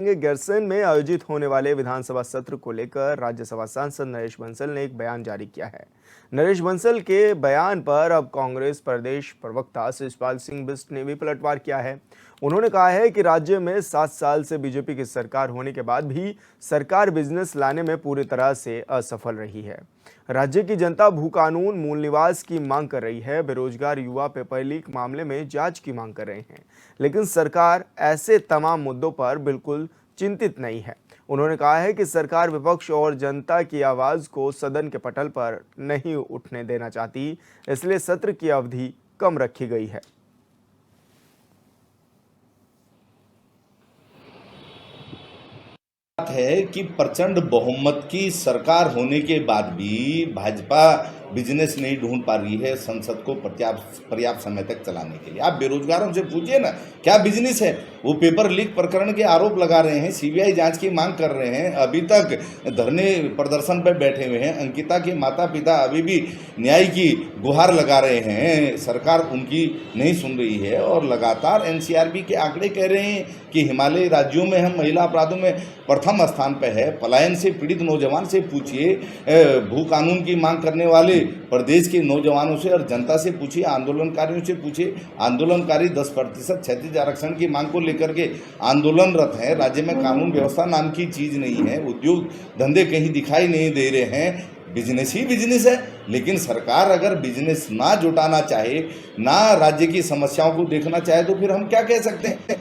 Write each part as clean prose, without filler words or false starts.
गैरसैंण में आयोजित होने वाले विधानसभा सत्र को लेकर राज्यसभा सांसद नरेश बंसल ने एक बयान जारी किया है। नरेश बंसल के बयान पर अब कांग्रेस प्रदेश प्रवक्ता शिषपाल सिंह बिष्ट ने भी पलटवार किया है। उन्होंने कहा है कि राज्य में 7 साल से बीजेपी की सरकार होने के बाद भी सरकार बिजनेस लाने में पूरी तरह से असफल रही है। राज्य की जनता भू कानून, मूल निवास की मांग कर रही है, बेरोजगार युवा पेपर लीक मामले में जांच की मांग कर रहे हैं, लेकिन सरकार ऐसे तमाम मुद्दों पर बिल्कुल चिंतित नहीं है। उन्होंने कहा है कि सरकार विपक्ष और जनता की आवाज को सदन के पटल पर नहीं उठने देना चाहती, इसलिए सत्र की अवधि कम रखी गई है। है कि प्रचंड बहुमत की सरकार होने के बाद भी भाजपा बिजनेस नहीं ढूंढ पा रही है संसद को पर्याप्त समय तक चलाने के लिए। आप बेरोजगारों से पूछिए ना, क्या बिजनेस है? वो पेपर लीक प्रकरण के आरोप लगा रहे हैं, सीबीआई जांच की मांग कर रहे हैं, अभी तक धरने प्रदर्शन पर बैठे हुए हैं। अंकिता के माता पिता अभी भी न्याय की गुहार लगा रहे हैं, सरकार उनकी नहीं सुन रही है। और लगातार एनसीआरबी के आंकड़े कह रहे हैं कि हिमालयी राज्यों में हम महिला अपराधों में प्रथम स्थान पर है। पलायन से पीड़ित नौजवान से पूछिए, भू कानून की मांग करने वाले प्रदेश के नौजवानों से और जनता से पूछिए, आंदोलनकारियों से पूछिए। आंदोलनकारी 10% क्षैतिज आरक्षण की मांग को लेकर के आंदोलनरत हैं। राज्य में कानून व्यवस्था नाम की चीज नहीं है, उद्योग धंधे कहीं दिखाई नहीं दे रहे हैं। बिजनेस ही बिजनेस है, लेकिन सरकार अगर बिजनेस ना जुटाना चाहे, ना राज्य की समस्याओं को देखना चाहे, तो फिर हम क्या कह सकते हैं।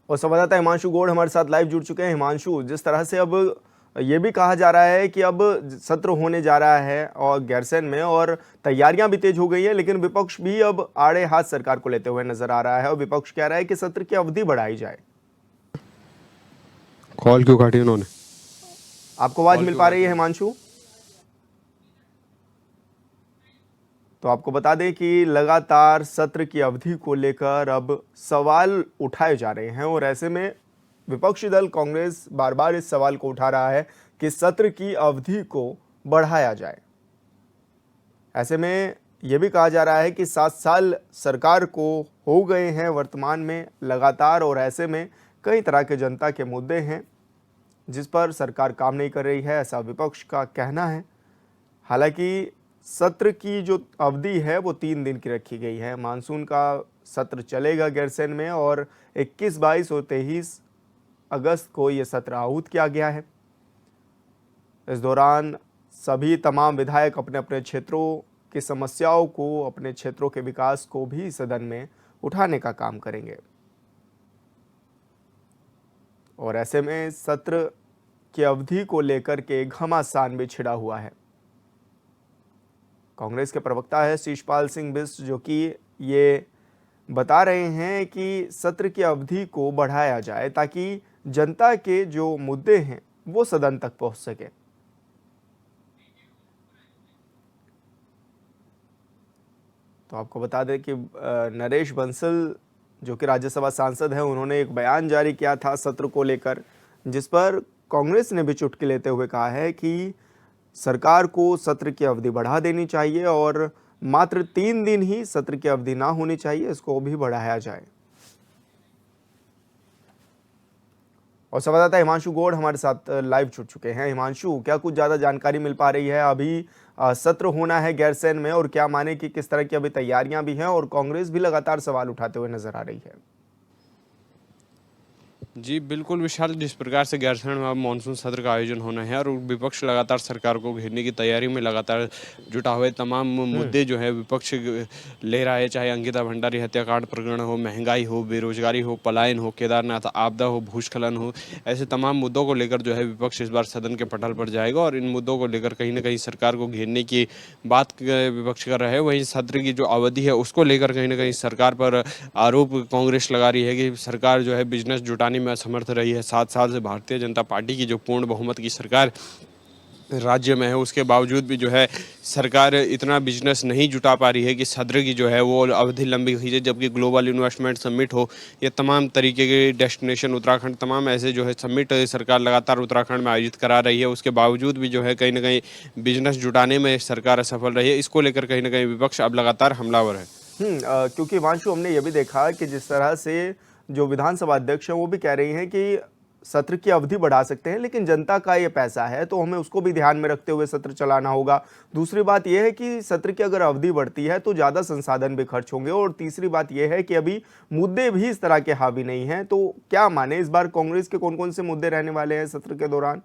और संवाददाता हिमांशु गौड़ हमारे साथ लाइव जुड़ चुके हैं। हिमांशु, जिस तरह से अब ये भी कहा जा रहा है कि अब सत्र होने जा रहा है और गैरसैंण में, और तैयारियां भी तेज हो गई है, लेकिन विपक्ष भी अब आड़े हाथ सरकार को लेते हुए नजर आ रहा है और विपक्ष कह रहा है कि सत्र की अवधि बढ़ाई जाए। कॉल क्यों काटी उन्होंने? आपको आवाज मिल पा रही है हिमांशु? तो आपको बता दें कि लगातार सत्र की अवधि को लेकर अब सवाल उठाए जा रहे हैं और ऐसे में विपक्षी दल कांग्रेस बार बार इस सवाल को उठा रहा है कि सत्र की अवधि को बढ़ाया जाए। ऐसे में यह भी कहा जा रहा है कि 7 साल सरकार को हो गए हैं वर्तमान में लगातार, और ऐसे में कई तरह के जनता के मुद्दे हैं जिस पर सरकार काम नहीं कर रही है, ऐसा विपक्ष का कहना है। हालांकि सत्र की जो अवधि है वो 3 दिन की रखी गई है। मानसून का सत्र चलेगा गैरसैंण में और 21, 22 और 23 अगस्त को ये सत्र आहूत किया गया है। इस दौरान सभी तमाम विधायक अपने अपने क्षेत्रों की समस्याओं को, अपने क्षेत्रों के विकास को भी सदन में उठाने का काम करेंगे। और ऐसे में सत्र की अवधि को लेकर के घमासान भी छिड़ा हुआ है। कांग्रेस के प्रवक्ता है शिषपाल सिंह बिष्ट, जो कि ये बता रहे हैं कि सत्र की अवधि को बढ़ाया जाए ताकि जनता के जो मुद्दे हैं वो सदन तक पहुंच सके। तो आपको बता दें कि नरेश बंसल जो कि राज्यसभा सांसद हैं, उन्होंने एक बयान जारी किया था सत्र को लेकर, जिस पर कांग्रेस ने भी चुटकी लेते हुए कहा है कि सरकार को सत्र की अवधि बढ़ा देनी चाहिए और मात्र 3 दिन ही सत्र की अवधि ना होनी चाहिए, इसको भी बढ़ाया जाए। और संवाददाता हिमांशु गौड़ हमारे साथ लाइव जुड़ चुके हैं। हिमांशु, क्या कुछ ज़्यादा जानकारी मिल पा रही है? अभी सत्र होना है गैरसैंण में, और क्या माने कि किस तरह की अभी तैयारियां भी हैं और कांग्रेस भी लगातार सवाल उठाते हुए नजर आ रही है? जी बिल्कुल विशाल, जिस प्रकार से गैरसैंण में अब मानसून सत्र का आयोजन होना है और विपक्ष लगातार सरकार को घेरने की तैयारी में लगातार जुटा हुआ है। तमाम मुद्दे जो है विपक्ष ले रहा है, चाहे अंकिता भंडारी हत्याकांड प्रकरण हो, महंगाई हो, बेरोजगारी हो, पलायन हो, केदारनाथ आपदा हो, भूस्खलन हो, ऐसे तमाम मुद्दों को लेकर जो है विपक्ष इस बार सदन के पटल पर जाएगा और इन मुद्दों को लेकर कहीं ना कहीं सरकार को घेरने की बात विपक्ष कर रहा है। वहीं सत्र की जो अवधि है उसको लेकर कहीं ना कहीं सरकार पर आरोप कांग्रेस लगा रही है कि सरकार जो है बिजनेस जुटाने में असमर्थ रही है। 7 साल से भारतीय जनता पार्टी की जो पूर्ण बहुमत की सरकार राज्य में है, उसके बावजूद भी जो है सरकार इतना बिजनेस नहीं जुटा पा रही है कि सत्र की जो है वो अवधि लंबी खींचे। जबकि ग्लोबल इन्वेस्टमेंट समिट हो, ये तमाम तरीके के डेस्टिनेशन उत्तराखंड, तमाम ऐसे जो है समिट सरकार लगातार उत्तराखंड में आयोजित करा रही है, उसके बावजूद भी जो है कहीं ना कहीं बिजनेस जुटाने में सरकार असफल रही है। इसको लेकर कहीं ना कहीं विपक्ष अब लगातार हमलावर है। क्योंकि हिमांशु हमने ये भी देखा कि जिस तरह से जो विधानसभा अध्यक्ष हैं वो भी कह रही हैं कि सत्र की अवधि बढ़ा सकते हैं, लेकिन जनता का ये पैसा है तो हमें उसको भी ध्यान में रखते हुए सत्र चलाना होगा। दूसरी बात यह है कि सत्र की अगर अवधि बढ़ती है तो ज़्यादा संसाधन भी खर्च होंगे, और तीसरी बात यह है कि अभी मुद्दे भी इस तरह के हावी नहीं हैं। तो क्या माने इस बार कांग्रेस के कौन कौन से मुद्दे रहने वाले हैं सत्र के दौरान?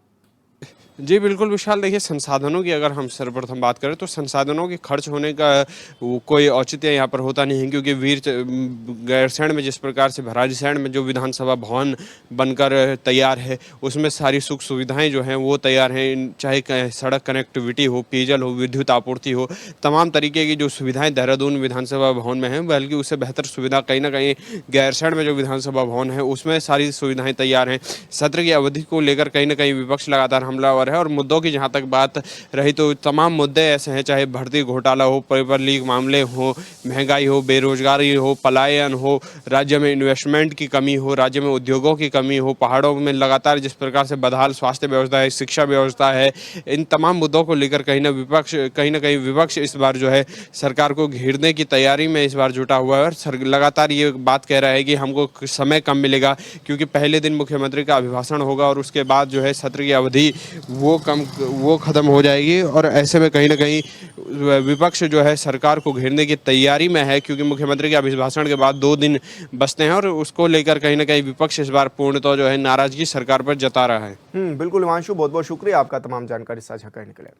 जी, बिल्कुल विशाल। देखिए, संसाधनों की अगर हम सर्वप्रथम बात करें तो संसाधनों के खर्च होने का वो कोई औचित्य यहाँ पर होता नहीं है, क्योंकि गैरसैंण में जिस प्रकार से भराड़ीसैंण में जो विधानसभा भवन बनकर तैयार है, उसमें सारी सुख सुविधाएं जो हैं वो तैयार हैं। चाहे सड़क कनेक्टिविटी हो, पेयजल हो, विद्युत आपूर्ति हो, तमाम तरीके की जो सुविधाएं देहरादून विधानसभा भवन में हैं, बल्कि उससे बेहतर सुविधा कहीं ना कहीं गैरसैंण में जो विधानसभा भवन है उसमें सारी सुविधाएं तैयार हैं। सत्र की अवधि को लेकर कहीं ना कहीं विपक्ष लगातार हमलावर है। और मुद्दों की जहां तक बात रही तो तमाम मुद्दे ऐसे हैं, चाहे भर्ती घोटाला हो, पेपर लीक मामले हो, महंगाई हो, बेरोजगारी हो, पलायन हो, राज्य में इन्वेस्टमेंट की कमी हो, राज्य में उद्योगों की कमी हो, पहाड़ों में लगातार जिस प्रकार से बदहाल स्वास्थ्य व्यवस्था है, शिक्षा व्यवस्था है, इन तमाम मुद्दों को लेकर कहीं ना कहीं विपक्ष इस बार जो है सरकार को घेरने की तैयारी में इस बार जुटा हुआ है। और लगातार ये बात कह रहा है कि हमको समय कम मिलेगा, क्योंकि पहले दिन मुख्यमंत्री का अभिभाषण होगा और उसके बाद जो है सत्र की अवधि वो खत्म हो जाएगी। और ऐसे में कहीं ना कहीं विपक्ष जो है सरकार को घेरने की तैयारी में है, क्योंकि मुख्यमंत्री के अभिभाषण के बाद 2 दिन बचते हैं और उसको लेकर कहीं ना कहीं विपक्ष इस बार पूर्णतः जो है नाराजगी सरकार पर जता रहा है। बिल्कुल हिमांशु, बहुत बहुत शुक्रिया आपका तमाम जानकारी साझा करने के लिए।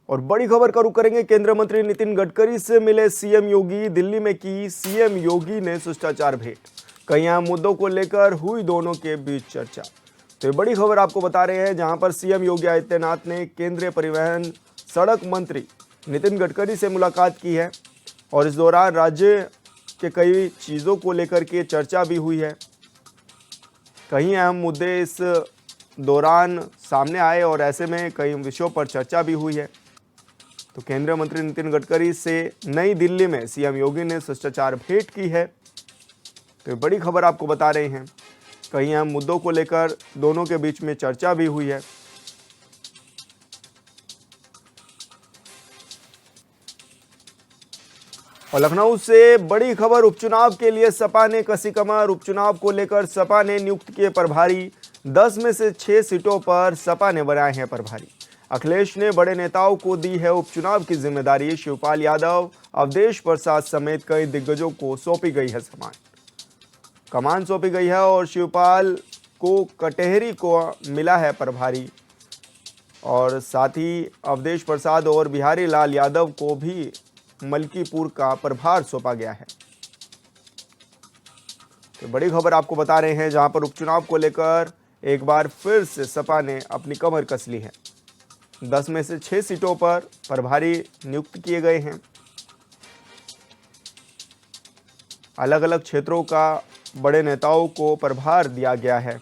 और बड़ी खबर का रुख करेंगे। केंद्रीय मंत्री नितिन गडकरी से मिले सीएम योगी। दिल्ली में की सीएम योगी ने शिष्टाचार भेंट। कई अहम मुद्दों को लेकर हुई दोनों के बीच चर्चा। तो ये बड़ी खबर आपको बता रहे हैं, जहां पर सीएम योगी आदित्यनाथ ने केंद्रीय परिवहन सड़क मंत्री नितिन गडकरी से मुलाकात की है, और इस दौरान राज्य के कई चीज़ों को लेकर के चर्चा भी हुई है। कई अहम मुद्दे इस दौरान सामने आए और ऐसे में कई विषयों पर चर्चा भी हुई है। तो केंद्रीय मंत्री नितिन गडकरी से नई दिल्ली में सीएम योगी ने शिष्टाचार भेंट की है। तो ये बड़ी खबर आपको बता रहे हैं, कई अहम मुद्दों को लेकर दोनों के बीच में चर्चा भी हुई है। और लखनऊ से बड़ी खबर, उपचुनाव के लिए सपा ने कसी कमर। उपचुनाव को लेकर सपा ने नियुक्त किए प्रभारी। 10 में से 6 सीटों पर सपा ने बनाए हैं प्रभारी। अखिलेश ने बड़े नेताओं को दी है उपचुनाव की जिम्मेदारी। शिवपाल यादव, अवधेश प्रसाद समेत कई दिग्गजों को सौंपी गई है कमान सौंपी गई है, और शिवपाल को कटेहरी को मिला है प्रभारी, और साथ ही अवधेश प्रसाद और बिहारी लाल यादव को भी मलकीपुर का प्रभार सौंपा गया है। तो बड़ी खबर आपको बता रहे हैं, जहां पर उपचुनाव को लेकर एक बार फिर से सपा ने अपनी कमर कस ली है। 10 में से 6 सीटों पर प्रभारी नियुक्त किए गए हैं। अलग अलग क्षेत्रों का बड़े नेताओं को प्रभार दिया गया है।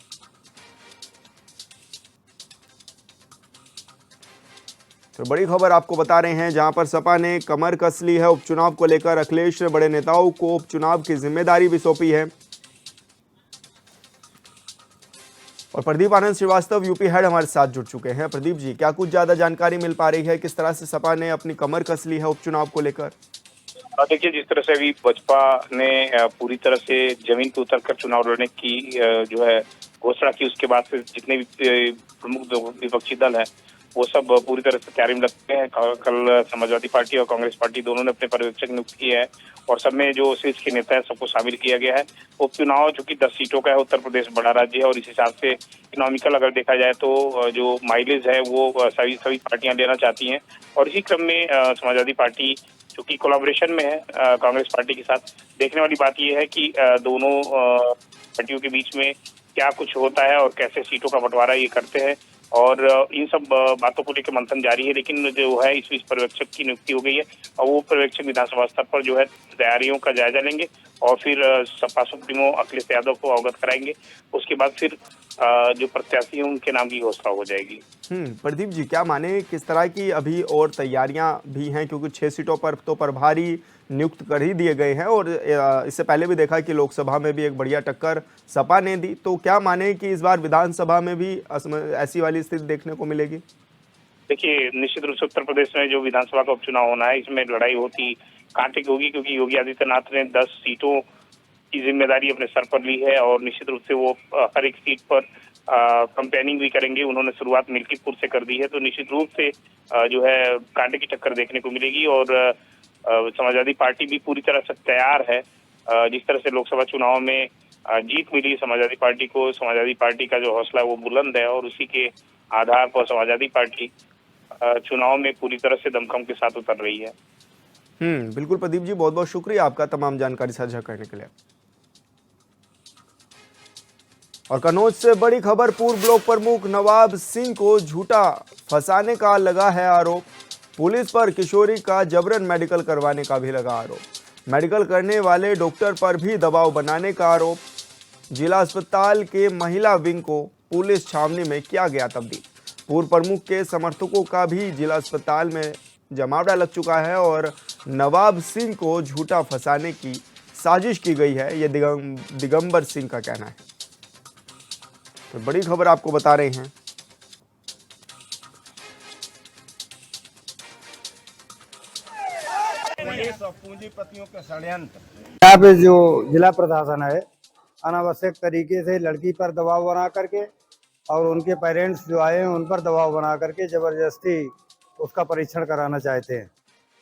तो बड़ी खबर आपको बता रहे हैं, जहां पर सपा ने कमर कस ली है उपचुनाव को लेकर। अखिलेश ने बड़े नेताओं को उपचुनाव की जिम्मेदारी भी सौंपी है। और प्रदीप आनंद श्रीवास्तव यूपी हेड हमारे साथ जुड़ चुके हैं। प्रदीप जी, क्या कुछ ज्यादा जानकारी मिल पा रही है, किस तरह से सपा ने अपनी कमर कस ली है उपचुनाव को लेकर? देखिए, जिस तरह से अभी भाजपा ने पूरी तरह से जमीन पर उतरकर चुनाव लड़ने की जो है घोषणा की, उसके बाद से जितने भी प्रमुख विपक्षी दल हैं वो सब पूरी तरह से तैयारी में लगते हैं। कल समाजवादी पार्टी और कांग्रेस पार्टी दोनों ने अपने पर्यवेक्षक नियुक्त किए हैं, और सब में जो शीर्ष के नेता है सबको शामिल किया गया है। उपचुनाव चूंकि 10 सीटों का है, उत्तर प्रदेश बड़ा राज्य है, और इस हिसाब से इकोनॉमिकल अगर देखा जाए तो जो माइलेज है वो सभी पार्टियां लेना चाहती हैं। और इसी क्रम में समाजवादी पार्टी चूंकि कोलैबोरेशन में है कांग्रेस पार्टी के साथ, देखने वाली बात यह है कि दोनों पार्टियों के बीच में क्या कुछ होता है और कैसे सीटों का बंटवारा ये करते हैं। और इन सब बातों को लेकर मंथन जारी है, लेकिन जो है इस बीच पर्यवेक्षक की नियुक्ति हो गई है, और वो पर्यवेक्षक विधानसभा स्तर पर जो है तैयारियों का जायजा लेंगे और फिर सपा सुप्रीमो अखिलेश यादव को अवगत कराएंगे। उसके बाद फिर जो प्रत्याशी हैं उनके नाम की घोषणा हो जाएगी। प्रदीप जी, क्या माने किस तरह की अभी और तैयारियां भी हैं, क्योंकि 6 सीटों पर तो प्रभारी नियुक्त कर ही दिए गए हैं, और इससे पहले भी देखा कि लोकसभा में भी एक बढ़िया टक्कर सपा ने दी। तो क्या माने कि इस बार विधानसभा में भी ऐसी वाली स्थिति देखने को मिलेगी? देखिए, निश्चित रूप से उत्तर प्रदेश में जो विधानसभा का उपचुनाव होना है, इसमें लड़ाई होती कांटे की होगी, क्योंकि योगी आदित्यनाथ ने 10 सीटों की जिम्मेदारी अपने सर पर ली है और निश्चित रूप से वो हर एक सीट पर कंपेनिंग भी करेंगे। उन्होंने शुरुआत मिल्कीपुर से कर दी है, तो निश्चित रूप से जो है कांटे की टक्कर देखने को मिलेगी और समाजवादी पार्टी भी पूरी तरह से तैयार है। जिस तरह से लोकसभा चुनाव में जीत मिली समाजवादी पार्टी को, समाजवादी पार्टी का जो हौसला है वो बुलंद है और उसी के आधार पर समाजवादी पार्टी चुनाव में पूरी तरह से दमखम के साथ उतर रही है। बिल्कुल प्रदीप जी, बहुत बहुत शुक्रिया आपका तमाम जानकारी साझा करने के लिए। और कन्नौज से बड़ी खबर, पूर्व ब्लॉक प्रमुख नवाब सिंह को झूठा फंसाने का लगा है आरोप। पुलिस पर किशोरी का जबरन मेडिकल करवाने का भी लगा आरोप। मेडिकल करने वाले डॉक्टर पर भी दबाव बनाने का आरोप। जिला अस्पताल के महिला विंग को पुलिस छावनी में किया गया तब्दील। पूर्व प्रमुख के समर्थकों का भी जिला अस्पताल में जमावड़ा लग चुका है और नवाब सिंह को झूठा फंसाने की साजिश की गई है, ये दिगंबर सिंह का कहना है। तो बड़ी खबर आपको बता रहे हैं। पूंजीपतियों के षड्यंत्र। यहाँ पे जो जिला प्रशासन है अनावश्यक तरीके से लड़की पर दबाव बना करके और उनके पेरेंट्स जो आए हैं उन पर दबाव बना करके जबरदस्ती उसका परीक्षण कराना चाहते हैं,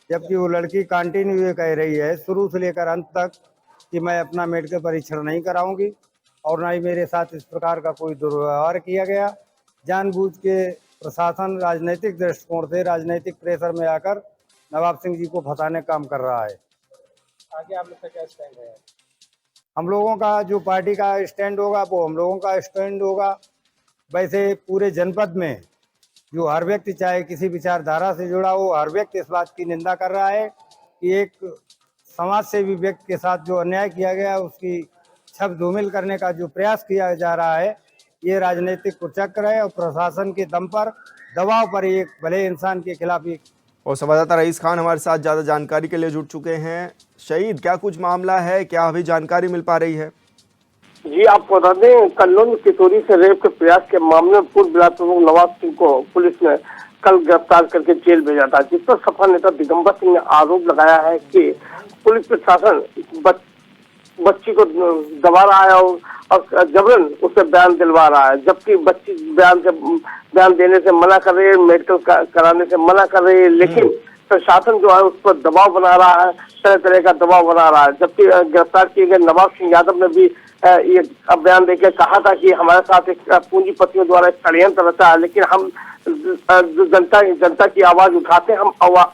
जबकि वो लड़की कंटिन्यू ये कह रही है शुरू से लेकर अंत तक कि मैं अपना मेडिकल परीक्षण नहीं कराऊंगी और ना ही मेरे साथ इस प्रकार का कोई दुर्व्यवहार किया गया। जानबूझ के प्रशासन राजनीतिक दृष्टिकोण से राजनीतिक प्रेशर में आकर नवाब सिंह जी को फंसाने का काम कर रहा है। आगे आप लोग का क्या स्टैंड है? हम लोगों का जो पार्टी का स्टैंड होगा वो हम लोगों का स्टैंड होगा। वैसे पूरे जनपद में जो हर व्यक्ति चाहे किसी विचारधारा से जुड़ा हो, हर व्यक्ति इस बात की निंदा कर रहा है कि एक समाज सेवी व्यक्ति के साथ जो अन्याय किया गया उसकी छब धूमिल करने का जो प्रयास किया जा रहा है, ये राजनीतिक कुचक्र है और प्रशासन के दम पर दबाव पर एक भले इंसान के खिलाफ एक। और संवाददाता रईस खान हमारे साथ ज्यादा जानकारी के लिए जुड़ चुके हैं। शहीद, क्या कुछ मामला है, क्या अभी जानकारी मिल पा रही है? जी, आपको बता दें, कन्नौज किशोरी से रेप के प्रयास के मामले में पूर्व ब्लॉक प्रमुख नवाब सिंह को पुलिस ने कल गिरफ्तार करके जेल भेजा था, जिस पर सपा नेता दिगंबर सिंह ने आरोप लगाया है कि पुलिस प्रशासन बच्ची को दबा रहा है और जबरन उसे बयान दिलवा रहा है, जबकि बच्ची बयान देने से मना कर रही है, मेडिकल कराने से मना कर रही है, लेकिन प्रशासन जो है उस पर दबाव बना रहा है, तरह तरह का दबाव बना रहा है। जबकि गिरफ्तार किए गए नवाब सिंह यादव ने भी ये बयान देकर कहा था कि हमारे साथ एक पूंजीपतियों द्वारा षड्यंत्र रचा है, लेकिन हम जनता की आवाज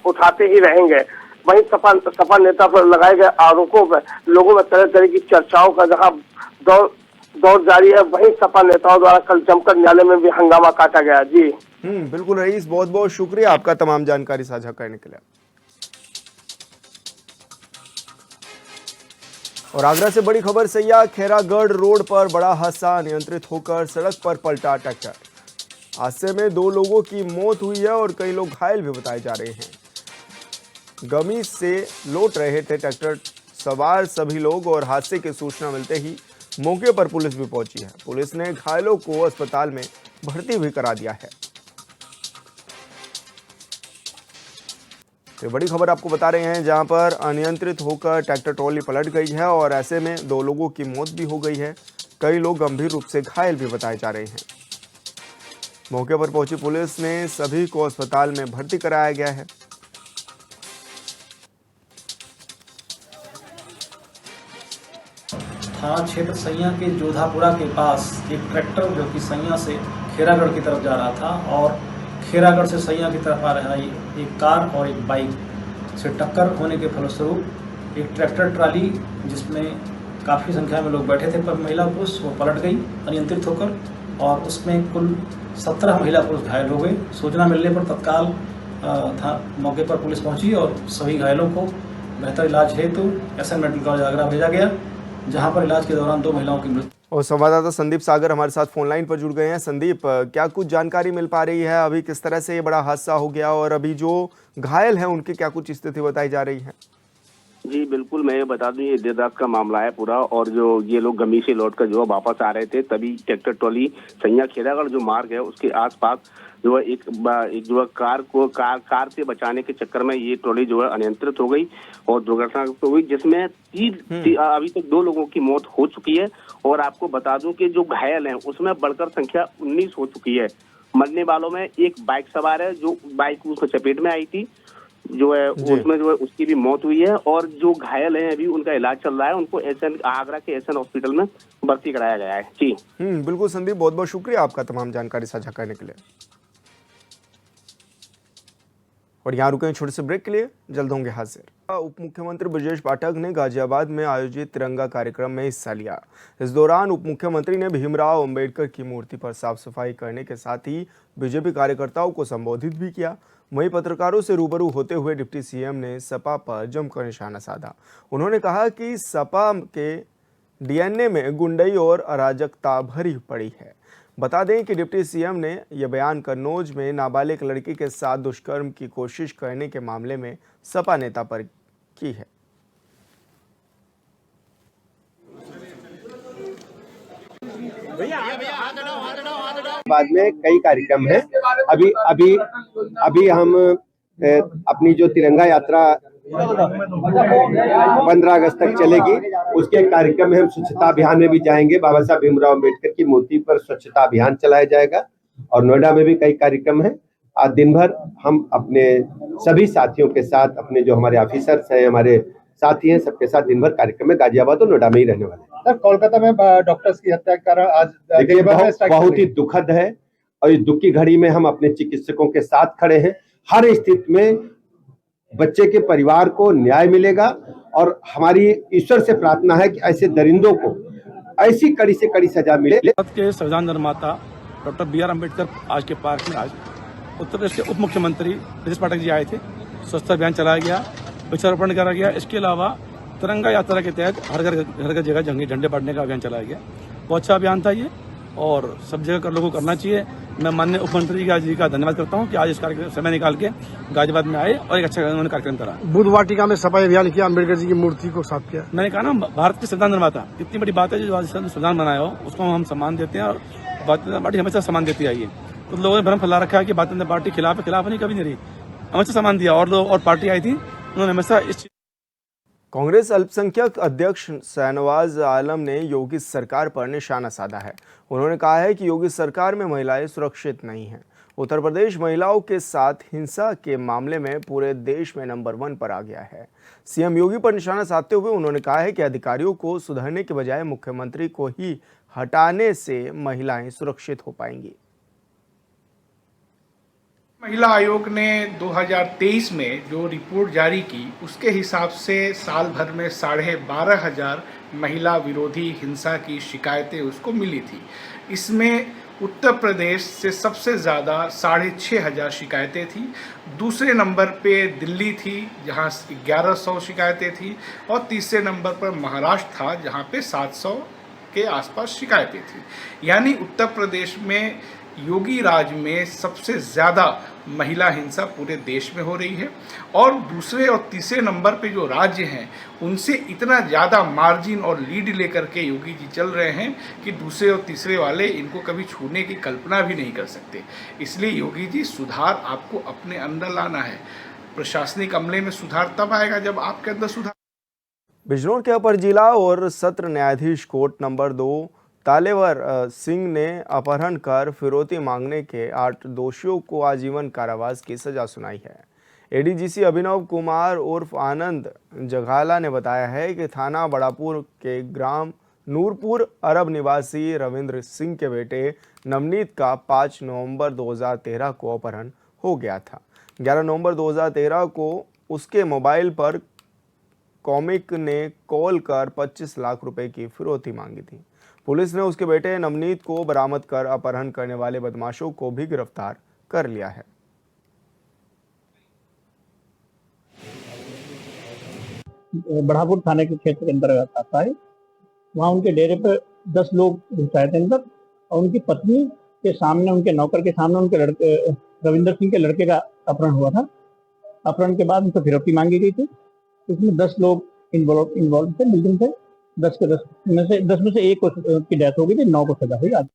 उठाते ही रहेंगे। वहीं सपा नेता पर लगाए गए आरोपों पर लोगों में तरह तरह की चर्चाओं का जहां दौर जारी है, वहीं सपा नेताओं द्वारा कल जमकर न्यायालय में भी हंगामा काटा गया। जी बिल्कुल रईस, बहुत बहुत शुक्रिया आपका तमाम जानकारी साझा करने के लिए। और आगरा से बड़ी खबर, सैया खेरागढ़ रोड पर बड़ा हादसा, नियंत्रित होकर सड़क पर पलटा ट्रैक्टर। हादसे में 2 लोगों की मौत हुई है और कई लोग घायल भी बताए जा रहे हैं। गमी से लौट रहे थे ट्रैक्टर सवार सभी लोग और हादसे की सूचना मिलते ही मौके पर पुलिस भी पहुंची है। पुलिस ने घायलों को अस्पताल में भर्ती भी करा दिया है। तो बड़ी खबर आपको बता रहे हैं, जहां पर अनियंत्रित होकर ट्रैक्टर ट्रॉली पलट गई है और ऐसे में 2 लोगों की मौत भी हो गई है। कई लोग गंभीर रूप से घायल भी बताए जा रहे हैं। मौके पर पहुंची पुलिस ने सभी को अस्पताल में भर्ती कराया गया है। थाना क्षेत्र सैया के जोधापुरा के पास एक ट्रैक्टर जो कि सैया से खेरागढ़ की तरफ जा रहा था और खेरागढ़ से सैया की तरफ आ रहा एक कार और एक बाइक से टक्कर होने के फलस्वरूप एक ट्रैक्टर ट्राली जिसमें काफ़ी संख्या में लोग बैठे थे पर महिला पुरुष वो पलट गई अनियंत्रित होकर और उसमें कुल 17 महिला पुरुष घायल हो गए। सूचना मिलने पर तत्काल मौके पर पुलिस पहुंची और सभी घायलों को बेहतर इलाज हेतु एसएन मेडिकल कॉलेज आगरा भेजा गया, जहां पर इलाज के दौरान 2 महिलाओं की मृत्यु। और संवाददाता संदीप सागर हमारे साथ फोन लाइन पर जुड़ गए हैं। संदीप, क्या कुछ जानकारी मिल पा रही है अभी, किस तरह से ये बड़ा हादसा हो गया और अभी जो घायल हैं उनकी क्या कुछ स्थिति बताई जा रही है? जी बिल्कुल, मैं ये बता दूं, ये देर रात का मामला है पूरा। और जो ये लोग गमी से लौट कर जो है वापस आ रहे थे, तभी ट्रैक्टर ट्रॉली सैया खेड़ागढ़ जो मार्ग है उसके आसपास जो है एक जो है कार से बचाने के चक्कर में ये ट्रॉली जो है अनियंत्रित हो गई और दुर्घटनाग्रस्त हो गई, जिसमें अभी तक 2 लोगों की मौत हो चुकी है। और आपको बता दूं कि जो घायल हैं उसमें बढ़कर संख्या 19 हो चुकी है। मरने वालों में एक बाइक सवार है, जो बाइक उसमें चपेट में आई थी, जो है उसमें जो है उसकी भी मौत हुई है। और जो घायल हैं अभी उनका इलाज चल रहा है, उनको आगरा के एसएन हॉस्पिटल में भर्ती कराया गया है। जी बिल्कुल संदीप, बहुत बहुत शुक्रिया आपका तमाम जानकारी साझा करने के लिए। और यहाँ रुके छोटे से ब्रेक के लिए, जल्द होंगे हाजिर। उप मुख्यमंत्री ब्रजेश पाठक ने गाजियाबाद में आयोजित तिरंगा कार्यक्रम में हिस्सा लिया। इस दौरान उप मुख्यमंत्री ने भीमराव अंबेडकर की मूर्ति पर साफ सफाई करने के साथ ही बीजेपी कार्यकर्ताओं को संबोधित भी किया। वहीं पत्रकारों से रूबरू होते हुए डिप्टी सीएम ने सपा पर जमकर निशाना साधा। उन्होंने कहा कि सपा के डीएनए में गुंडई और अराजकता भरी पड़ी है। बता दें कि डिप्टी सीएम ने यह बयान कन्नौज में नाबालिग लड़की के साथ दुष्कर्म की कोशिश करने के मामले में सपा नेता पर की है। बाद में कई कार्यक्रम है। अभी हम अपनी जो तिरंगा यात्रा 15 अगस्त तक चलेगी, उसके कार्यक्रम में हम स्वच्छता अभियान में भी जाएंगे। बाबा साहब भीमराव अंबेडकर की मूर्ति पर स्वच्छता अभियान चलाया जाएगा और नोएडा में भी कई कार्यक्रम है। आज दिन भर हम अपने सभी साथियों के साथ, अपने जो हमारे ऑफिसर्स हैं, हमारे साथी हैं, सबके साथ दिन भर कार्यक्रम में गाजियाबाद और नोएडा में ही रहने वाले हैं। सर, कोलकाता में डॉक्टर्स की हत्या कर आज देखिए, बहुत ही दुखद है और इस दुख की घड़ी में हम अपने चिकित्सकों के साथ खड़े हैं। हर स्थिति में बच्चे के परिवार को न्याय मिलेगा और हमारी ईश्वर से प्रार्थना है कि ऐसे दरिंदों को ऐसी कड़ी से कड़ी सजा मिले। भारत के संविधान निर्माता डॉक्टर BR अम्बेडकर आज के पार्क में आज उत्तर प्रदेश के उप मुख्यमंत्री ब्रजेश पाठक जी आए थे। स्वच्छता अभियान चलाया गया, वृक्षारोपण करा गया। इसके अलावा तिरंगा यात्रा के तहत हर घर जगह झंडे बांटने का अभियान चलाया गया। बहुत अच्छा अभियान था ये और सब जगह कर लोगों को करना चाहिए। मैं माननीय मुख्यमंत्री जी का धन्यवाद करता हूं कि आज इस कार्यक्रम समय निकाल के गाजियाबाद में आए और एक अच्छा उन्होंने कार्यक्रम करा। बुध वाटिका में सफाई अभियान किया, अम्बेडकर जी की मूर्ति को साफ किया। मैंने कहा ना, भारत के संविधान निर्माता, इतनी बड़ी बात है जो संविधान बनाया हो उसको हम सम्मान देते हैं और भारतीय जनता पार्टी हमेशा सम्मान देती आई है। तो लोगों ने भ्रम फैला रखा है कि भारतीय जनता पार्टी खिलाफ नहीं, कभी नहीं रही, हमेशा सम्मान दिया। और पार्टी आई थी, उन्होंने हमेशा इस कांग्रेस अल्पसंख्यक अध्यक्ष शाहनवाज आलम ने योगी सरकार पर निशाना साधा है। उन्होंने कहा है कि योगी सरकार में महिलाएं सुरक्षित नहीं हैं। उत्तर प्रदेश महिलाओं के साथ हिंसा के मामले में पूरे देश में नंबर 1 पर आ गया है। सीएम योगी पर निशाना साधते हुए उन्होंने कहा है कि अधिकारियों को सुधरने के बजाय मुख्यमंत्री को ही हटाने से महिलाएं सुरक्षित हो पाएंगी। महिला आयोग ने 2023 में जो रिपोर्ट जारी की, उसके हिसाब से साल भर में 12,500 महिला विरोधी हिंसा की शिकायतें उसको मिली थी। इसमें उत्तर प्रदेश से सबसे ज़्यादा 6,500 शिकायतें थी। दूसरे नंबर पे दिल्ली थी, जहां 1100 शिकायतें थी और तीसरे नंबर पर महाराष्ट्र था, जहां पे 700 के आसपास शिकायतें थी। यानी उत्तर प्रदेश में योगी राज में सबसे ज़्यादा महिला हिंसा पूरे देश में हो रही है और दूसरे और तीसरे नंबर पे जो राज्य हैं उनसे इतना ज़्यादा मार्जिन और लीड लेकर के योगी जी चल रहे हैं कि दूसरे और तीसरे वाले इनको कभी छूने की कल्पना भी नहीं कर सकते। इसलिए योगी जी, सुधार आपको अपने अंदर लाना है। प्रशासनिक अमले में सुधार तब आएगा जब आपके अंदर सुधार। बिजनौर के अपर जिला और सत्र न्यायाधीश कोर्ट नंबर 2 तालेवर सिंह ने अपहरण कर फिरौती मांगने के 8 दोषियों को आजीवन कारावास की सजा सुनाई है। एडीजीसी अभिनव कुमार उर्फ आनंद जघाला ने बताया है कि थाना बड़ापुर के ग्राम नूरपुर अरब निवासी रविंद्र सिंह के बेटे नवनीत का 5 नवंबर 2013 को अपहरण हो गया था। 11 नवंबर 2013 को उसके मोबाइल पर कॉमिक ने कॉल कर 25 लाख रुपए की फिरौती मांगी थी। पुलिस ने उसके बेटे नवनीत को बरामद कर अपहरण करने वाले बदमाशों को भी गिरफ्तार कर लिया है। बढ़ापुर थाने के क्षेत्र के अंतर्गत आता है। वहाँ उनके डेरे पर 10 लोग घुसाए थे अंदर और उनकी पत्नी के सामने, उनके नौकर के सामने उनके लड़के रविंदर सिंह के लड़के का अपहरण हुआ था। अपहरण के बाद उनसे फिरौती मांगी गई थी। इसमें 10 लोग इन्वॉल्व थे, लेकिन से 10 में से 1 की डेथ हो गई थी, 9 को सजा हुई। आज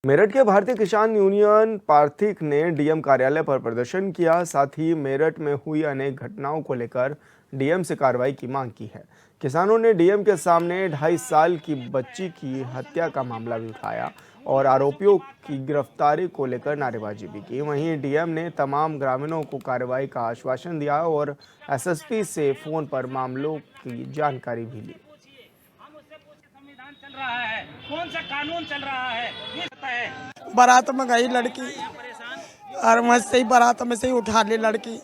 मेरठ के भारतीय किसान यूनियन पार्थिक ने डीएम कार्यालय पर प्रदर्शन किया। साथ ही मेरठ में हुई अनेक घटनाओं को लेकर डीएम से कार्रवाई की मांग की है। किसानों ने डीएम के सामने 2.5 साल की बच्ची की हत्या का मामला भी उठाया और आरोपियों की गिरफ्तारी को लेकर नारेबाजी भी की। वहीं डीएम ने तमाम ग्रामीणों को कार्रवाई का आश्वासन दिया और एसएसपी से फोन पर मामलों की जानकारी भी ली। चल रहा है, कौन सा कानून चल रहा है, ये पता है। बारात में गई लड़की और मुझसे ही बारात में से ही उठा ली लड़की,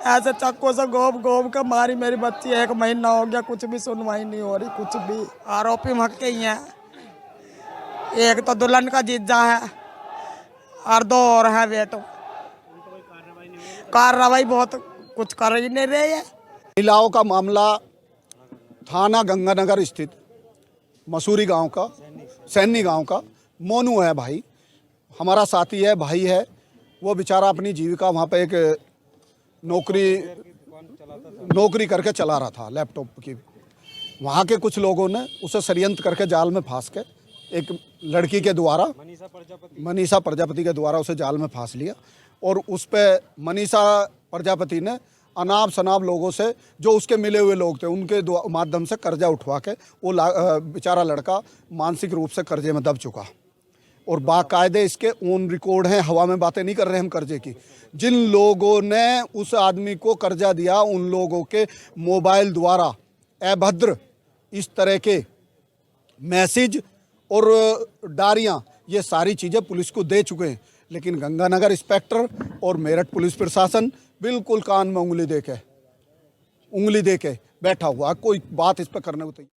ऐसे चक्कों से गोब के मारी मेरी बच्ची। 1 महीना हो गया, कुछ भी सुनवाई नहीं हो रही, कुछ भी। आरोपी मक्के ही हैं, एक तो दुल्हन का जीजा है और 2 और है बेटो। कार्रवाई बहुत कुछ कर ही नहीं रही है। महिलाओं का मामला थाना गंगानगर स्थित मसूरी गांव का, सैनी गांव का मोनू है भाई, हमारा साथी है, भाई है। वो बेचारा अपनी जीविका वहाँ पे एक नौकरी करके चला रहा था लैपटॉप की। वहाँ के कुछ लोगों ने उसे षड्यंत्र करके जाल में फांस के एक लड़की के द्वारा, मनीषा प्रजापति के द्वारा उसे जाल में फांस लिया और उस पे मनीषा प्रजापति ने अनाप शनाप लोगों से, जो उसके मिले हुए लोग थे, उनके माध्यम से कर्जा उठवा के वो बेचारा लड़का मानसिक रूप से कर्जे में दब चुका। और बाकायदे इसके ऑन रिकॉर्ड हैं, हवा में बातें नहीं कर रहे हम कर्जे की। जिन लोगों ने उस आदमी को कर्जा दिया, उन लोगों के मोबाइल द्वारा अभद्र इस तरह के मैसेज और डायरियाँ, ये सारी चीज़ें पुलिस को दे चुके हैं। लेकिन गंगानगर इंस्पेक्टर और मेरठ पुलिस प्रशासन बिल्कुल कान में उंगली दे के बैठा हुआ, कोई बात इस पर करने को तैयार।